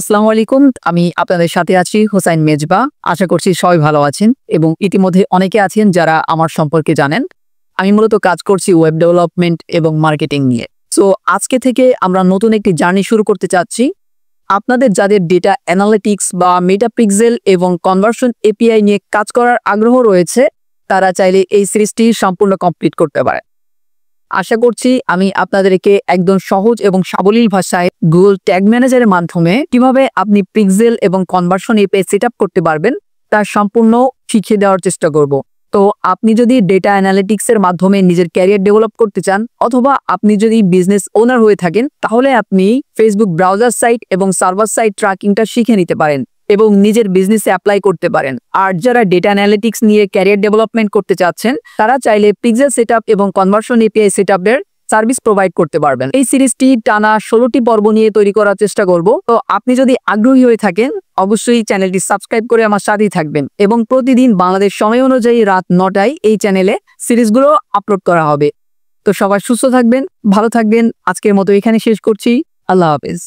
আসসালামু আলাইকুম। আমি আপনাদের সাথে আছি হোসাইন মেজবা। আশা করছি সবাই ভালো আছেন এবং ইতিমধ্যে অনেকে আছেন যারা আমার সম্পর্কে জানেন। আমি মূলত কাজ করছি ওয়েব ডেভেলপমেন্ট এবং মার্কেটিং নিয়ে। সো আজকে থেকে আমরা নতুন একটি জার্নি শুরু করতে চাচ্ছি। আপনাদের যাদের ডেটা অ্যানালিটিক্স বা মেটাপিক্সেল এবং কনভার্সন এপিআই নিয়ে কাজ করার আগ্রহ রয়েছে, তারা চাইলে এই সিরিজটি সম্পূর্ণ কমপ্লিট করতে পারে। আশা করছি আমি আপনাদেরকে একদম সহজ এবং সাবলীল ভাষায় গুগল ট্যাগ ম্যানেজারের মাধ্যমে কিভাবে আপনি পিক্সেল এবং কনভার্সন এপিআই সেট আপ করতে পারবেন তার সম্পূর্ণ শিখিয়ে দেওয়ার চেষ্টা করব। তো আপনি যদি ডেটা অ্যানালিটিক্সের মাধ্যমে নিজের ক্যারিয়ার ডেভেলপ করতে চান অথবা আপনি যদি বিজনেস ওনার হয়ে থাকেন, তাহলে আপনি ফেসবুক ব্রাউজার সাইট এবং সার্ভার সাইট ট্র্যাকিংটা শিখে নিতে পারেন এবং নিজের বিজনেসে অ্যাপ্লাই করতে পারেন। আর যারা ডেটা অ্যানালিটিক্স নিয়ে ক্যারিয়ার ডেভেলপমেন্ট করতে চাচ্ছেন, তারা চাইলে পিক্সেল সেটআপ এবং কনভার্সন এপিআই সেটআপের সার্ভিস প্রোভাইড করতে পারবেন। এই সিরিজটি টানা 16টি পর্ব নিয়ে তৈরি করার চেষ্টা করব। তো আপনি যদি আগ্রহী হয়ে থাকেন, অবশ্যই চ্যানেলটি সাবস্ক্রাইব করে আমার সাথেই থাকবেন এবং প্রতিদিন বাংলাদেশ সময় অনুযায়ী রাত 9টায় এই চ্যানেলে সিরিজগুলো আপলোড করা হবে। তো সবাই সুস্থ থাকবেন, ভালো থাকবেন। আজকের মতো এখানে শেষ করছি। আল্লাহ হাফেজ।